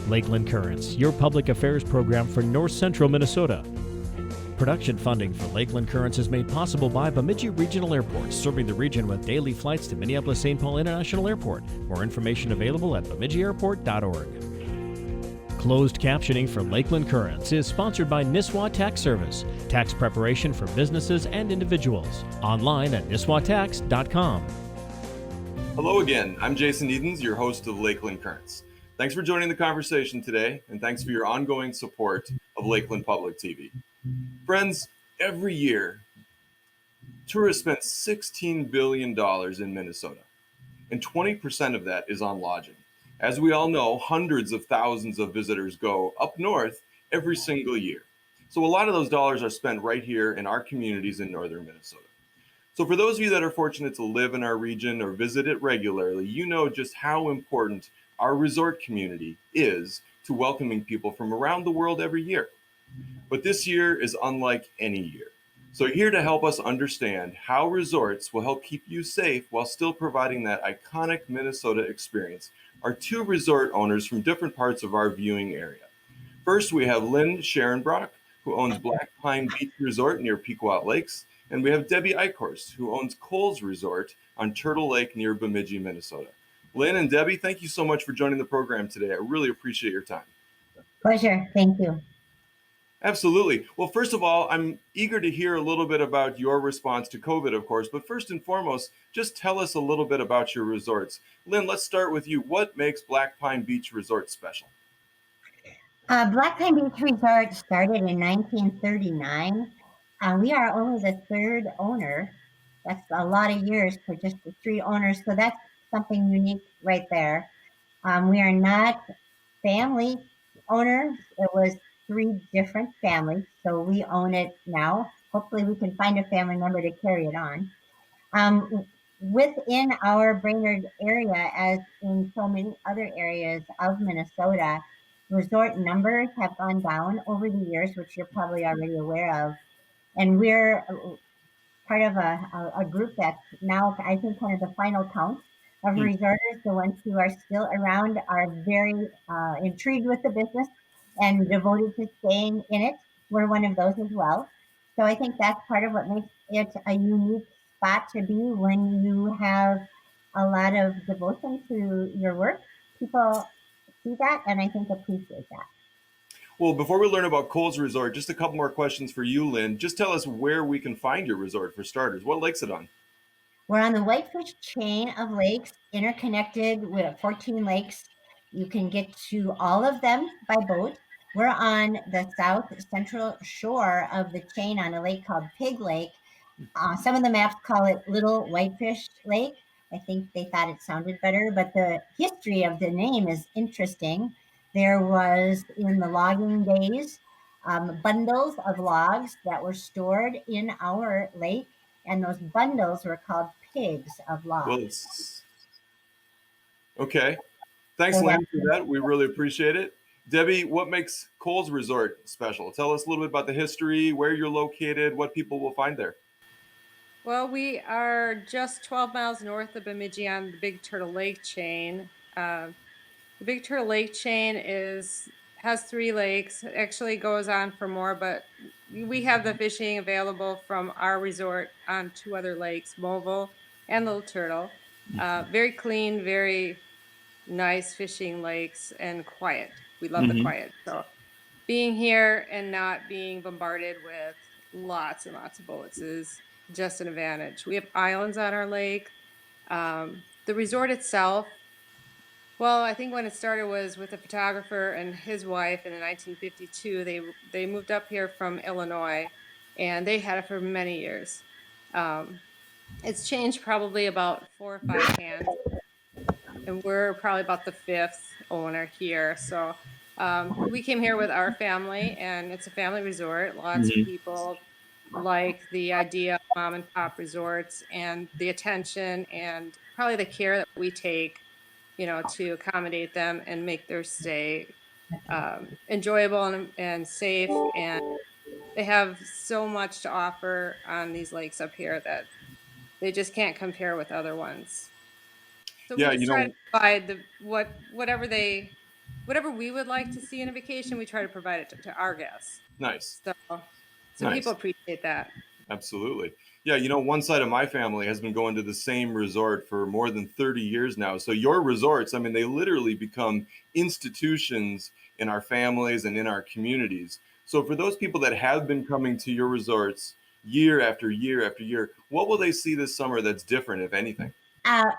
Lakeland Currents, your public affairs program for north central Minnesota. Production funding for Lakeland Currents is made possible by Bemidji Regional Airport, serving the region with daily flights to Minneapolis-St. Paul International Airport. More information available at bemidjiairport.org. Closed captioning for Lakeland Currents is sponsored by Nisswa Tax Service, tax preparation for businesses and individuals. Online at nisswatax.com. Hello again, I'm Jason Edens, your host of Lakeland Currents. Thanks for joining the conversation today, and thanks for your ongoing support of Lakeland Public TV. Friends, every year, tourists spend $16 billion in Minnesota, and 20% of that is on lodging. As we all know, hundreds of thousands of visitors go up north every single year. So a lot of those dollars are spent right here in our communities in northern Minnesota. So for those of you that are fortunate to live in our region or visit it regularly, you know just how important our resort community is to welcoming people from around the world every year. But this year is unlike any year. So here to help us understand how resorts will help keep you safe while still providing that iconic Minnesota experience are two resort owners from different parts of our viewing area. First, we have Lynn Scharenbroich, who owns Black Pine Beach Resort near Pequot Lakes, and we have Debbie Eichors, who owns Kohls Resort on Turtle Lake near Bemidji, Minnesota. Lynn and Debbie, thank you so much for joining the program today. I really appreciate your time. Pleasure. Thank you. Absolutely. Well, first of all, I'm eager to hear a little bit about your response to COVID, of course, but first and foremost, just tell us a little bit about your resorts. Lynn, let's start with you. What makes Black Pine Beach Resort special? Black Pine Beach Resort started in 1939. We are only the third owner. That's a lot of years for just the three owners, so that's something unique right there. We are not family owners. It was three different families, so we own it now. Hopefully we can find a family member to carry it on. Within our Brainerd area, as in so many other areas of Minnesota, resort numbers have gone down over the years, which you're probably already aware of. And we're part of a group that's now, I think, kind of the final count of resorters. The ones who are still around are very intrigued with the business and devoted to staying in it. We're one of those as well. So I think that's part of what makes it a unique spot to be when you have a lot of devotion to your work. People see that and I think appreciate that. Well, before we learn about Kohls Resort, just a couple more questions for you, Lynn. Just tell us where we can find your resort for starters. What lake's it on? We're on the Whitefish chain of lakes, interconnected with 14 lakes. You can get to all of them by boat. We're on the south central shore of the chain on a lake called Pig Lake. Some of the maps call it Little Whitefish Lake. I think they thought it sounded better, but the history of the name is interesting. There was, in the logging days, bundles of logs that were stored in our lake, and those bundles were called pigs of logs. Well, okay. Thanks, Lynn, for that. We really appreciate it. Debbie, what makes Kohls Resort special? Tell us a little bit about the history, where you're located, what people will find there. Well, we are just 12 miles north of Bemidji on the Big Turtle Lake chain. The Big Turtle Lake chain has 3 lakes. It actually goes on for more, but we have the fishing available from our resort on 2 other lakes, Moville and Little Turtle. Very clean, very nice fishing lakes and quiet. We love the quiet. So being here and not being bombarded with lots and lots of bullets is just an advantage. We have islands on our lake. The resort itself, well, I think when it started was with a photographer and his wife in 1952. They moved up here from Illinois, and they had it for many years. It's changed probably about 4 or 5 hands, and we're probably about the 5th owner here. So we came here with our family, and it's a family resort. Lots of people like the idea of mom and pop resorts and the attention and probably the care that we take, to accommodate them and make their stay enjoyable and safe. And they have so much to offer on these lakes up here that they just can't compare with other ones. So we just try to provide whatever they whatever we would like to see in a vacation, we try to provide it to our guests. Nice. So people appreciate that. Absolutely. Yeah, you know, one side of my family has been going to the same resort for more than 30 years now. So your resorts, I mean, they literally become institutions in our families and in our communities. So for those people that have been coming to your resorts year after year after year, what will they see this summer that's different, if anything?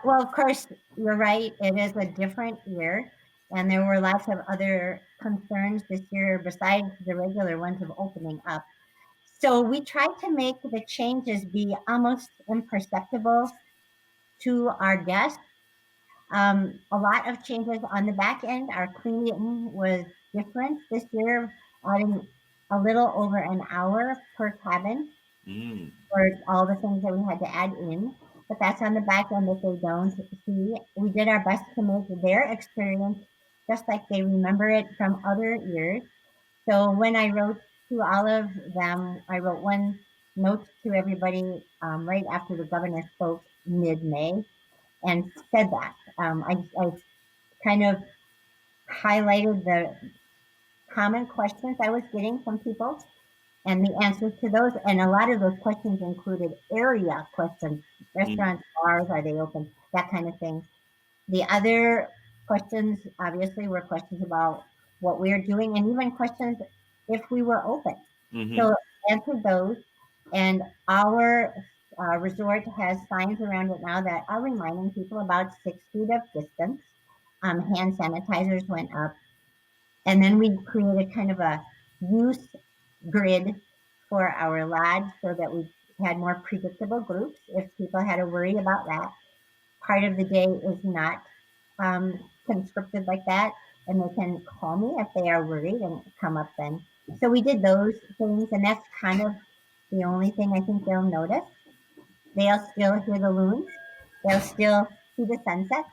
Well, of course, you're right. It is a different year, and there were lots of other concerns this year besides the regular ones of opening up. So we tried to make the changes be almost imperceptible to our guests. A lot of changes on the back end. Our cleaning was different this year, adding a little over an hour per cabin Mm. for all the things that we had to add in. But that's on the back end that they don't see. We did our best to make their experience just like they remember it from other years. So when I wrote to all of them, I wrote one note to everybody right after the governor spoke mid-May and said that. I kind of highlighted the common questions I was getting from people and the answers to those. And a lot of those questions included area questions, Mm. restaurants, bars, are they open, that kind of thing. The other questions, obviously, were questions about what we are doing and even questions if we were open. Mm-hmm. So answered those. And our resort has signs around it now that are reminding people about 6 feet of distance. Hand sanitizers went up. And then we created kind of a use grid for our lodge so that we had more predictable groups if people had to worry about that. Part of the day is not conscripted like that, and they can call me if they are worried and come up then. So we did those things, and that's kind of the only thing I think they'll notice. They'll still hear the loons. They'll still see the sunset.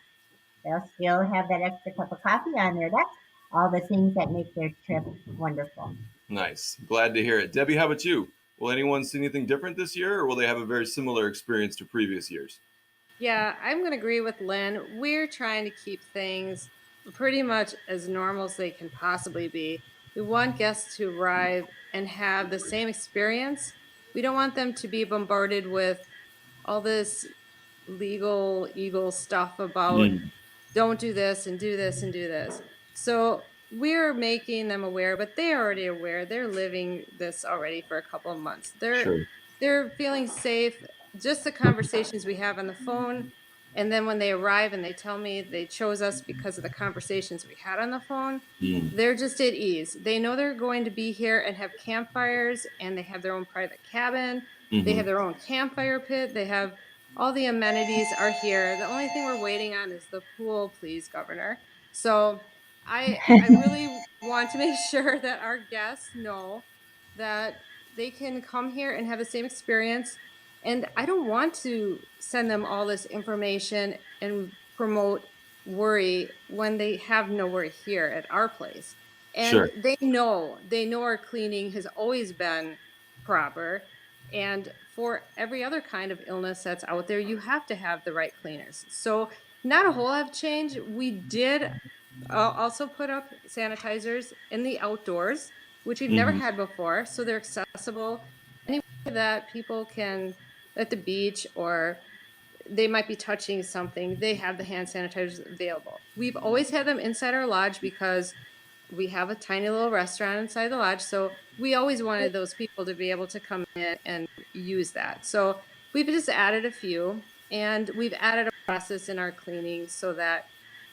They'll still have that extra cup of coffee on their deck. All the things that make their trip wonderful. Nice. Glad to hear it. Debbie, how about you? Will anyone see anything different this year, or will they have a very similar experience to previous years? Yeah, I'm going to agree with Lynn. We're trying to keep things pretty much as normal as they can possibly be. We want guests to arrive and have the same experience. We don't want them to be bombarded with all this legal eagle stuff about Mm. don't do this and do this and do this. So we're making them aware, but they're already aware. They're living this already for a couple of months. Sure. They're feeling safe. Just the conversations we have on the phone, and then when they arrive and they tell me they chose us because of the conversations we had on the phone, Mm. they're just at ease. They know they're going to be here and have campfires, and they have their own private cabin. They Mm-hmm. have their own campfire pit. They have all the amenities are here. The only thing we're waiting on is the pool, please, Governor. So I really want to make sure that our guests know that they can come here and have the same experience. And I don't want to send them all this information and promote worry when they have no worry here at our place. And Sure. they know our cleaning has always been proper. And for every other kind of illness that's out there, you have to have the right cleaners. So not a whole lot of change. We did also put up sanitizers in the outdoors, which we've never Mm-hmm. had before. So they're accessible anywhere that people can at the beach, or they might be touching something. They have the hand sanitizers available. We've always had them inside our lodge because we have a tiny little restaurant inside the lodge. So we always wanted those people to be able to come in and use that. So we've just added a few, and we've added a process in our cleaning so that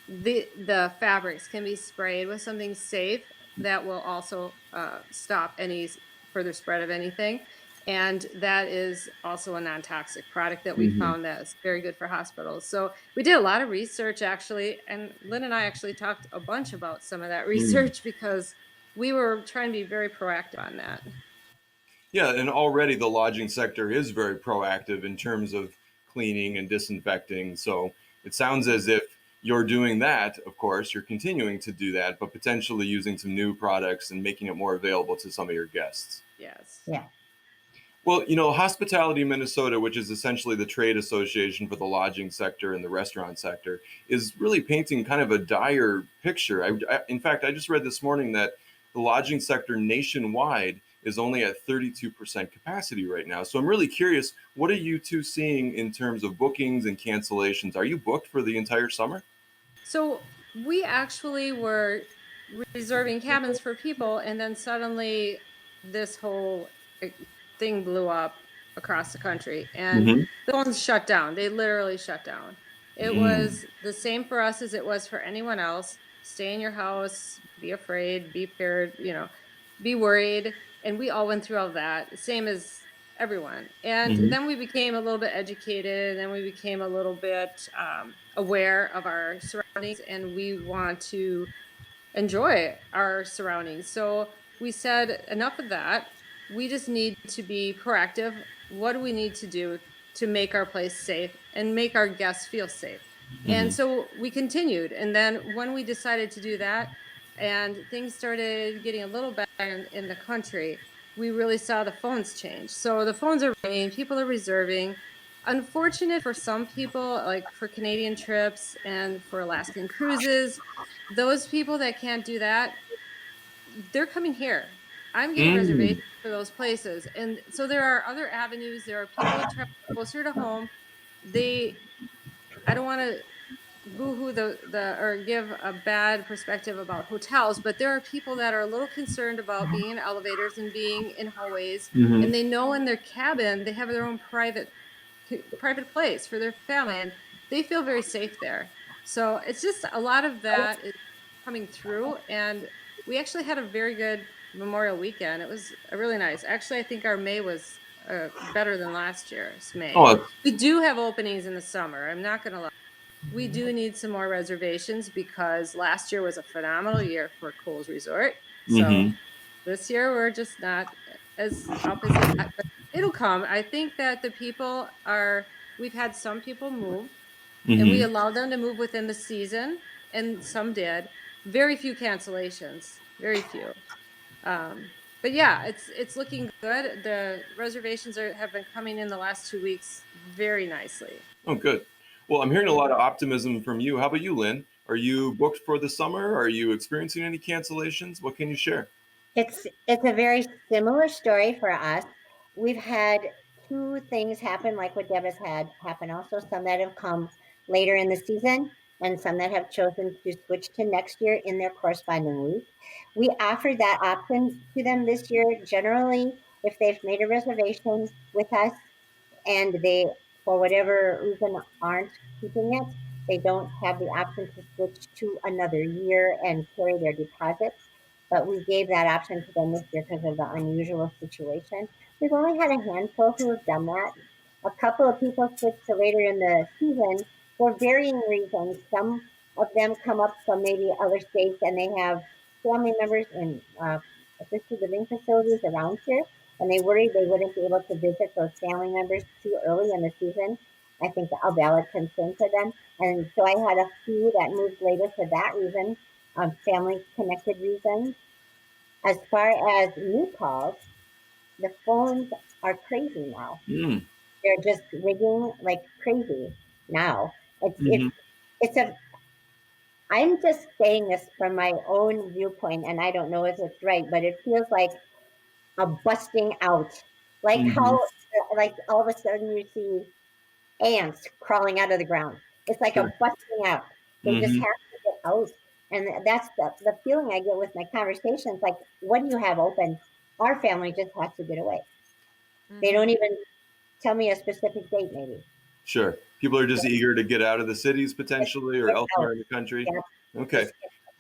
the fabrics can be sprayed with something safe that will also stop any further spread of anything. And that is also a non-toxic product that we Mm-hmm. found that is very good for hospitals. So we did a lot of research actually, and Lynn and I actually talked a bunch about some of that research because we were trying to be very proactive on that. Yeah, and already the lodging sector is very proactive in terms of cleaning and disinfecting. So it sounds as if you're doing that. Of course, you're continuing to do that, but potentially using some new products and making it more available to some of your guests. Yes. Yeah. Well, Hospitality Minnesota, which is essentially the trade association for the lodging sector and the restaurant sector, is really painting kind of a dire picture. In fact, I just read this morning that the lodging sector nationwide is only at 32% capacity right now. So I'm really curious, what are you two seeing in terms of bookings and cancellations? Are you booked for the entire summer? So we actually were reserving cabins for people, and then suddenly this whole thing blew up across the country, and Mm-hmm. the phones shut down. They literally shut down. It Mm. was the same for us as it was for anyone else. Stay in your house, be afraid, be prepared, be worried. And we all went through all that, same as everyone. And Mm-hmm. then we became a little bit educated, and we became a little bit aware of our surroundings, and we want to enjoy our surroundings. So we said, enough of that. We just need to be proactive. What do we need to do to make our place safe and make our guests feel safe? Mm-hmm. And so we continued. And then when we decided to do that and things started getting a little better in the country, we really saw the phones change. So the phones are ringing, people are reserving. Unfortunate for some people, like for Canadian trips and for Alaskan cruises, those people that can't do that, they're coming here. I'm getting Mm. reservations for those places. And so there are other avenues. There are people that travel closer to home. They, I don't want to boo-hoo or give a bad perspective about hotels, but there are people that are a little concerned about being in elevators and being in hallways, Mm-hmm. and they know in their cabin they have their own private place for their family, and they feel very safe there. So it's just a lot of that is coming through, and we actually had a very good Memorial weekend. It was really nice. Actually, I think our May was better than last year's May. Oh, We do have openings in the summer. I'm not going to lie. We do need some more reservations because last year was a phenomenal year for Kohls Resort. So mm-hmm. this year we're just not as up as that, but it'll come. I think that we've had some people move, and we Mm-hmm. allowed them to move within the season, and some did. Very few cancellations, very few. But yeah, it's looking good. The reservations have been coming in the last 2 weeks very nicely. Oh, good. Well, I'm hearing a lot of optimism from you. How about you, Lynn? Are you booked for the summer? Are you experiencing any cancellations? What can you share? It's a very similar story for us. We've had two things happen, like what Deb has had happen also, some that have come later in the season and some that have chosen to switch to next year in their corresponding week. We offered that option to them this year. Generally, if they've made a reservation with us and they, for whatever reason, aren't keeping it, they don't have the option to switch to another year and carry their deposits. But we gave that option to them this year because of the unusual situation. We've only had a handful who have done that. A couple of people switched to later in the season for varying reasons. Some of them come up from maybe other states and they have family members in assisted living facilities around here, and they worried they wouldn't be able to visit those family members too early in the season. I think a valid concern for them. And so I had a few that moved later for that reason, family connected reasons. As far as new calls, the phones are crazy now. Mm. They're just ringing like crazy now. It's Mm-hmm. it's it's a I'm just saying this from my own viewpoint, and I don't know if it's right, but it feels like a busting out, like Mm-hmm. how like all of a sudden you see ants crawling out of the ground. It's like a Sure. busting out. They just Mm-hmm. have to get out. And that's the feeling I get with my conversations. Like, what do you have open? Our family just has to get away. They Mm-hmm. don't even tell me a specific date, maybe. Sure. People are just Just eager to get out of the cities potentially or get out. elsewhere in the country. Yeah, Okay. just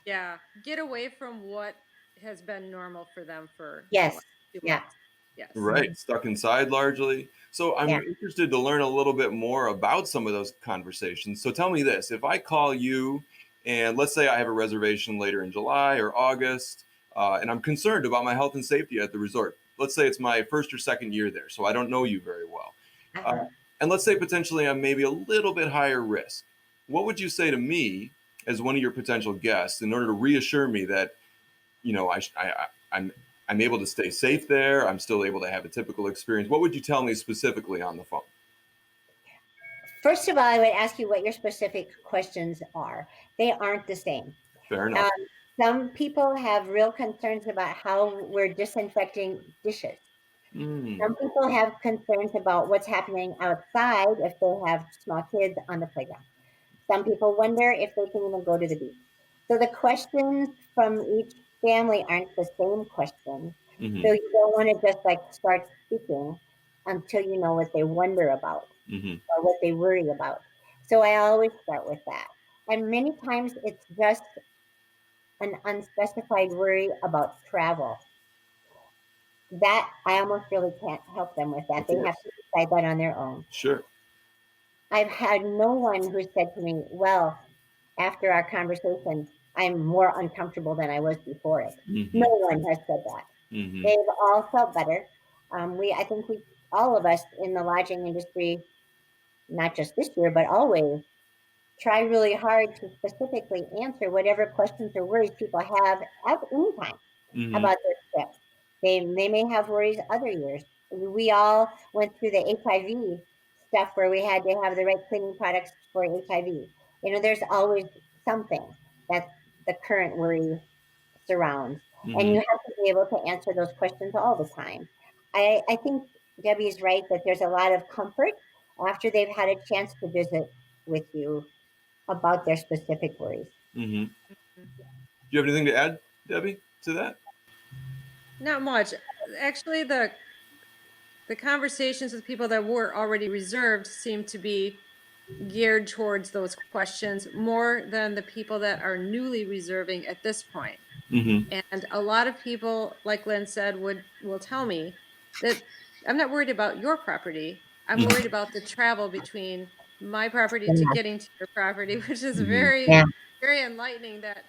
Yeah, get away from what has been normal for them for the yes, last few yeah, months. Yes. Right. Stuck inside largely. So I'm yeah. interested to learn a little bit more about some of those conversations. So tell me this, if I call you and let's say I have a reservation later in July or August, and I'm concerned about my health and safety at the resort. Let's say it's my first or second year there, so I don't know you very well. Uh-huh. Uh, and let's say potentially I'm maybe a little bit higher risk. What would you say to me as one of your potential guests in order to reassure me that, you know, I'm I'm able to stay safe there. I'm still able to have a typical experience. What would you tell me specifically on the phone? First of all, I would ask you what your specific questions are. They aren't the same. Fair enough. Some people have real concerns about how we're disinfecting dishes. Some people have concerns about what's happening outside if they have small kids on the playground. Some people wonder if they can even go to the beach. So the questions from each family aren't the same questions. So you don't want to just like start speaking until you know what they wonder about or what they worry about. So I always start with that. And many times it's just an unspecified worry about travel. That I almost really can't help them with that. They have to decide that on their own. Sure. I've had no one who said to me, well, after our conversation, I'm more uncomfortable than I was before it. No one has said that. They've all felt better. I think all of us in the lodging industry, not just this year, but always try really hard to specifically answer whatever questions or worries people have at any time about their trip. They may have worries other years. We all went through the HIV stuff where we had to have the right cleaning products for HIV. There's always something that the current worry surrounds. And you have to be able to answer those questions all the time. I think Debbie's right that there's a lot of comfort after they've had a chance to visit with you about their specific worries. Do you have anything to add, Debbie, to that? Not much. Actually, the conversations with people that were already reserved seem to be geared towards those questions more than the people that are newly reserving at this point. And a lot of people, like Lynn said, will tell me that I'm not worried about your property. I'm worried about the travel between my property to getting to your property, which is very, very enlightening that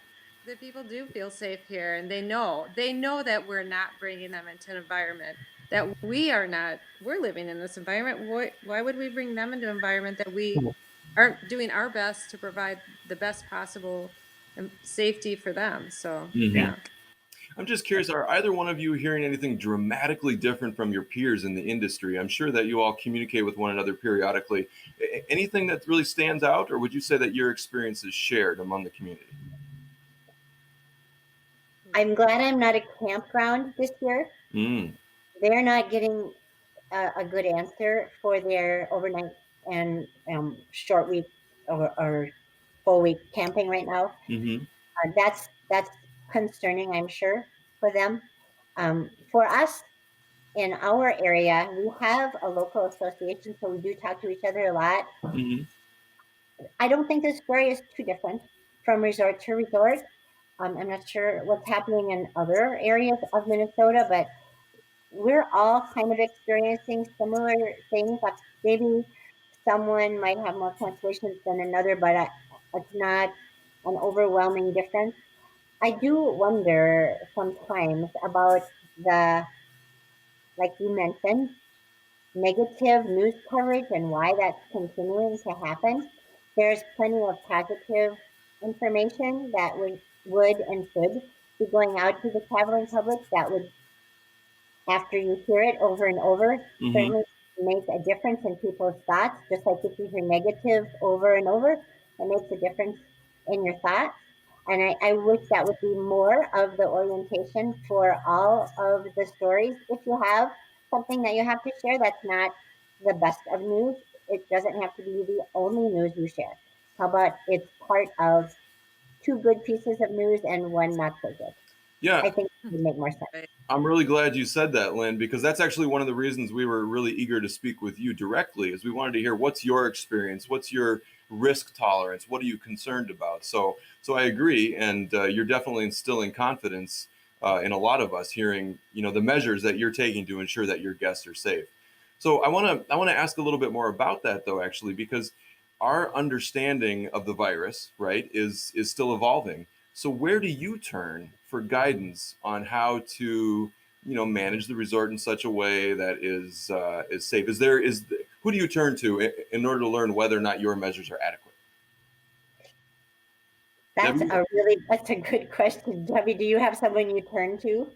people do feel safe here, and they know that we're not bringing them into an environment that we're living in this environment. Why would we bring them into an environment that we aren't doing our best to provide the best possible safety for them? So, yeah. I'm just curious, are either one of you hearing anything dramatically different from your peers in the industry? I'm sure that you all communicate with one another periodically. Anything that really stands out, or would you say that your experience is shared among the community? I'm glad I'm not a campground this year. They're not getting a good answer for their overnight and short week or full week camping right now. That's concerning, I'm sure, for them. For us in our area, we have a local association, so we do talk to each other a lot. I don't think the story is too different from resort to resort. I'm not sure what's happening in other areas of Minnesota, but we're all kind of experiencing similar things. Like maybe someone might have more cancellations than another, but it's not an overwhelming difference. I do wonder sometimes about like you mentioned, negative news coverage and why that's continuing to happen. There's plenty of positive information that would and should be going out to the traveling public that would, after you hear it over and over, certainly make a difference in people's thoughts. Just like if you hear negative over and over, it makes a difference in your thoughts. And I wish that would be more of the orientation for all of the stories. If you have something that you have to share that's not the best of news, it doesn't have to be the only news you share. How about it's part of two good pieces of news and one not so good? Yeah, I think it would make more sense. I'm really glad you said that, Lynn, because that's actually one of the reasons we were really eager to speak with you directly, is we wanted to hear what's your experience, what's your risk tolerance, what are you concerned about? So I agree, and you're definitely instilling confidence in a lot of us, hearing the measures that you're taking to ensure that your guests are safe. So I want to ask a little bit more about that, though, actually, because our understanding of the virus, right, is still evolving. So where do you turn for guidance on how to, manage the resort in such a way that is safe? Who do you turn to in order to learn whether or not your measures are adequate? That's a good question. Debbie, do you have someone you turn to?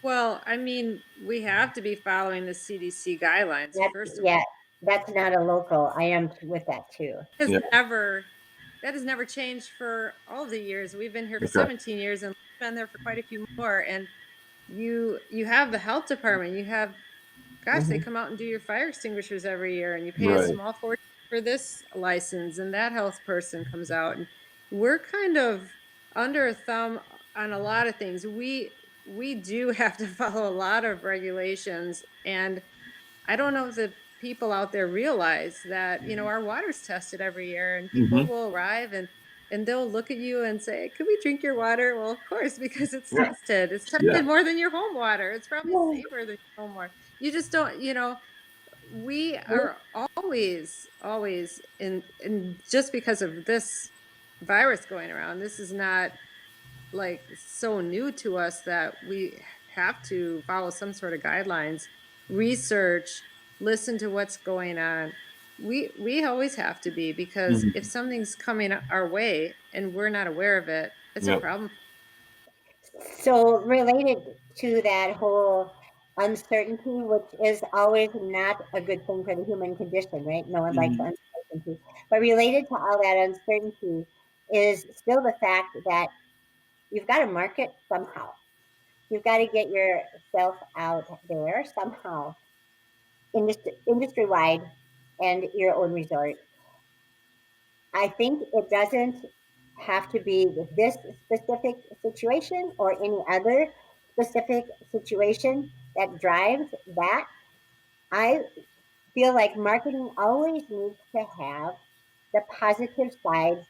Well, I mean, we have to be following the CDC guidelines That's, first of all. yeah, that's not a local. I am with that too. Has Yeah. never that has never changed for all the years. We've been here for Okay. 17 years and been there for quite a few more. And you have the health department. You have gosh, they Mhm. come out and do your fire extinguishers every year, and you pay a Right. small fortune for this license, and that health person comes out, and we're kind of under a thumb on a lot of things. We do have to follow a lot of regulations, and I don't know if the people out there realize that, our water's tested every year and people Hmm. will arrive and they'll look at you and say, "Could we drink your water?" Well, of course, because it's Yeah. tested. It's Yeah. tested more than your home water. It's probably Yeah. safer than your home water. You just don't, we are always in just because of this virus going around. This is not like so new to us that we have to follow some sort of guidelines, research, listen to what's going on. We always have to be, because if Hmm. something's coming our way and we're not aware of it, it's a Yep. problem. So related to that whole uncertainty, which is always not a good thing for the human condition, right? No one likes Hmm. uncertainty. But related to all that uncertainty is still the fact that you've got to market somehow. You've got to get yourself out there somehow, industry wide, and your own resort. I think it doesn't have to be this specific situation or any other specific situation that drives that. I feel like marketing always needs to have the positive side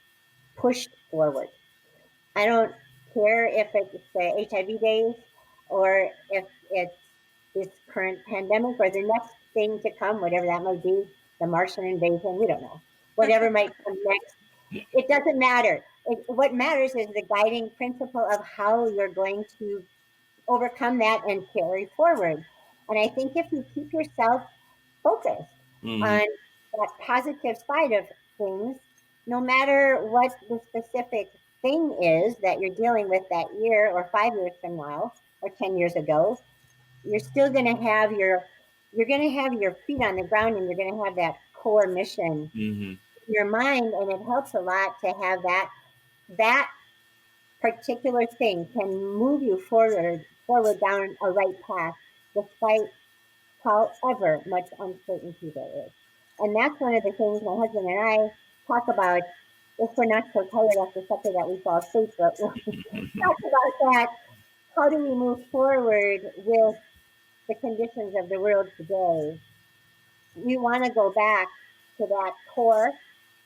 pushed forward. I don't care if it's the HIV days or if it's this current pandemic or the next thing to come, whatever that might be, the Martian invasion, we don't know. Whatever might come next, it doesn't matter. What matters is the guiding principle of how you're going to overcome that and carry forward. And I think if you keep yourself focused Hmm. on that positive side of things, no matter what the specific thing is that you're dealing with that year or 5 years from now or 10 years ago, you're still going to have your feet on the ground and you're going to have that core mission Hmm. in your mind. And it helps a lot to have that particular thing can move you forward down a right path despite however much uncertainty there is. And that's one of the things my husband and I talk about if we're not so tired after supper that we fall asleep. But we'll talk about that. How do we move forward with the conditions of the world today? We want to go back to that core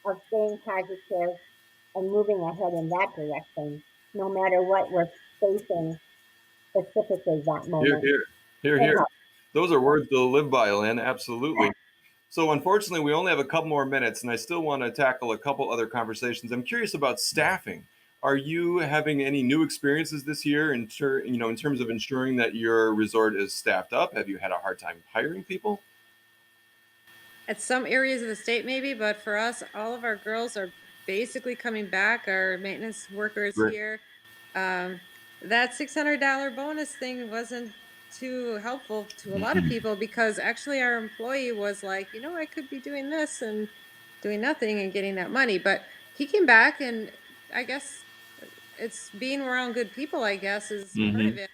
of staying positive and moving ahead in that direction, no matter what we're facing specifically that Here, moment. here, here, It here. helps. Those are words to live by, Lynn. Absolutely. So, unfortunately, we only have a couple more minutes, and I still want to tackle a couple other conversations. I'm curious about staffing. Are you having any new experiences this year in terms of ensuring that your resort is staffed up? Have you had a hard time hiring people? At some areas of the state, maybe, but for us, all of our girls are basically coming back. Our maintenance workers Great. here. Um, that $600 bonus thing wasn't too helpful to a lot of Mhm. people, because actually our employee was like, I could be doing this and doing nothing and getting that money. But he came back, and I guess it's being around good people, I guess, is part of Mhm.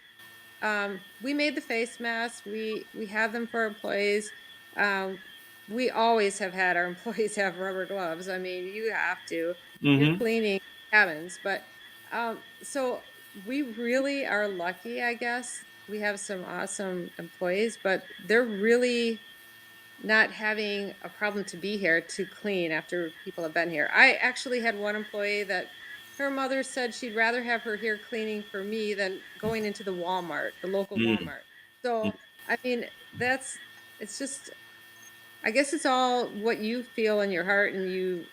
it. We made the face masks. We have them for employees. Um, we always have had our employees have rubber gloves. I mean, you have to. You're Mhm. cleaning cabins, but so we really are lucky, I guess. We have some awesome employees, but they're really not having a problem to be here to clean after people have been here. I actually had one employee that her mother said she'd rather have her here cleaning for me than going into the Walmart, the local Mm. Walmart. So, I mean, it's just, I guess it's all what you feel in your heart and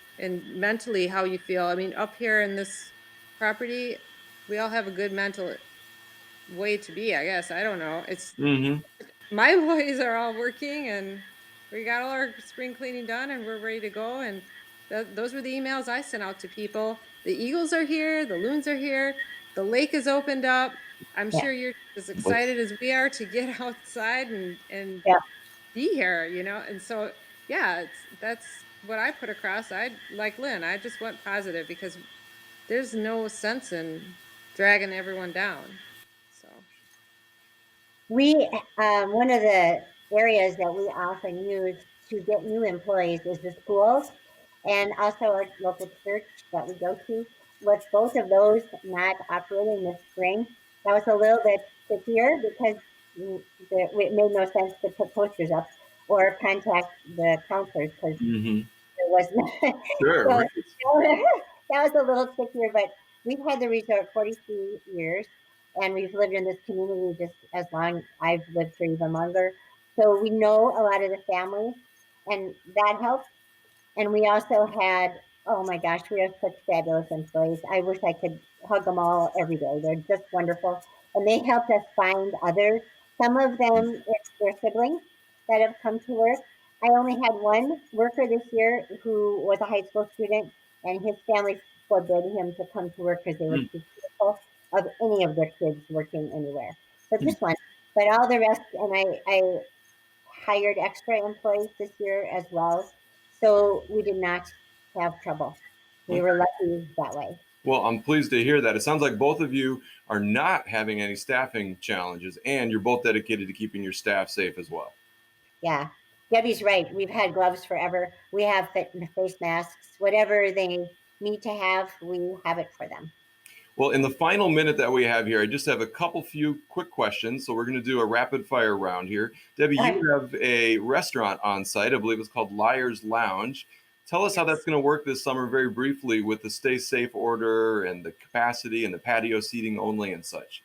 mentally how you feel. I mean, up here in this property, we all have a good mental way to be, I guess. I don't know. It's Mhm. my boys are all working, and we got all our spring cleaning done, and we're ready to go. And those were the emails I sent out to people. The eagles are here. The loons are here. The lake is opened up. I'm Yeah. sure you're as excited as we are to get outside and Yeah. be here, and so yeah, that's what I put across. I like Lynn, I just went positive because there's no sense in dragging everyone down. So We, one of the areas that we often use to get new employees is the schools and also our local church that we go to. With both of those not operating this spring, that was a little bit trickier because it made no sense to put posters up or contact the counselors because Mm-hmm. there was not. Sure. So Right. that was a little trickier, but we've had the resort 43 years and we've lived in this community just as long. I've lived for even longer. So we know a lot of the families and that helps. And we also had, oh my gosh, we have such fabulous employees. I wish I could hug them all every day. They're just wonderful. And they helped us find others. Some of them, it's their siblings that have come to work. I only had one worker this year who was a high school student, and his family forbid him to come to work because they were too fearful of any of their kids working anywhere. So just one. But all the rest, and I hired extra employees this year as well. So we did not have trouble. We were lucky that way. Well, I'm pleased to hear that. It sounds like both of you are not having any staffing challenges, and you're both dedicated to keeping your staff safe as well. Yeah. Debbie's right. We've had gloves forever. We have face masks. Whatever they need to have, we have it for them. Well, in the final minute that we have here, I just have a few quick questions. So we're going to do a rapid fire round here. Debbie, you have a restaurant on site. I believe it's called Liar's Lounge. Tell us how that's going to work this summer very briefly with the stay safe order and the capacity and the patio seating only and such.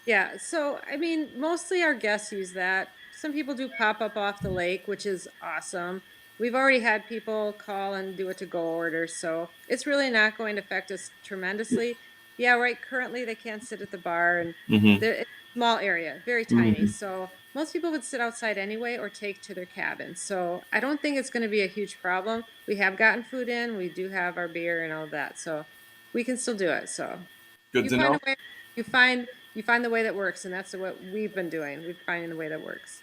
yeah, so I mean, mostly our guests use that. Some people do pop up off the lake, which is awesome. We've already had people call and do a to-go order, so it's really not going to affect us tremendously. Yeah, right. Currently, they can't sit at the bar, and Mm-hmm. it's a small area, very tiny. Mm-hmm. So most people would sit outside anyway or take to their cabin. So I don't think it's going to be a huge problem. We have gotten food in. We do have our beer and all of that, so we can still do it. So Good you to find know. a way. You find the way that works, and that's what we've been doing. We're finding the way that works.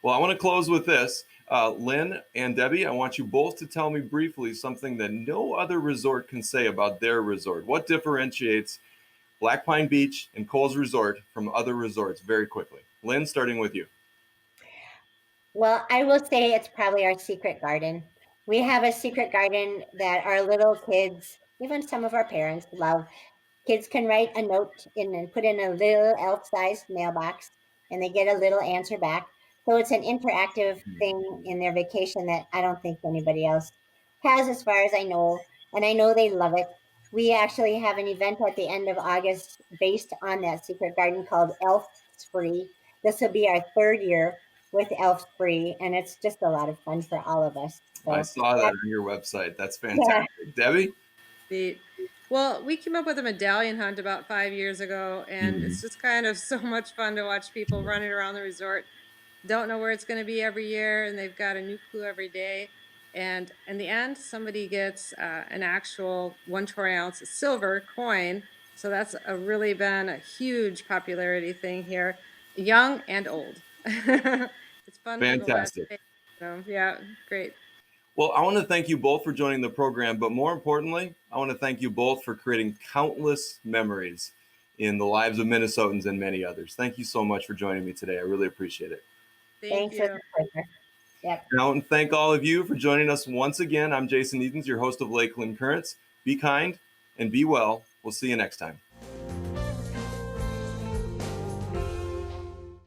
Well, I want to close with this. Lynn and Debbie, I want you both to tell me briefly something that no other resort can say about their resort. What differentiates Black Pine Beach and Kohls Resort from other resorts very quickly? Lynn, starting with you. Well, I will say it's probably our secret garden. We have a secret garden that our little kids, even some of our parents, love. Kids can write a note in and put in a little elf-sized mailbox, and they get a little answer back. So it's an interactive thing in their vacation that I don't think anybody else has, as far as I know. And I know they love it. We actually have an event at the end of August based on that secret garden called Elf Spree. This will be our third year with Elf Spree, and it's just a lot of fun for all of us. I So saw that on your website. That's yeah, fantastic. Debbie? Well, we came up with a medallion hunt about 5 years ago, and Mhm. it's just kind of so much fun to watch people running around the resort. Don't know where it's going to be every year, and they've got a new clue every day. And in the end, somebody gets an actual 1 troy ounce silver coin. So that's really been a huge popularity thing here, young and old. It's fun for the last Fantastic. day. So yeah, great. Well, I want to thank you both for joining the program, but more importantly, I want to thank you both for creating countless memories in the lives of Minnesotans and many others. Thank you so much for joining me today. I really appreciate it. Thank thanks for you. the pleasure. Yep. And thank all of you for joining us once again. I'm Jason Edens, your host of Lakeland Currents. Be kind and be well. We'll see you next time.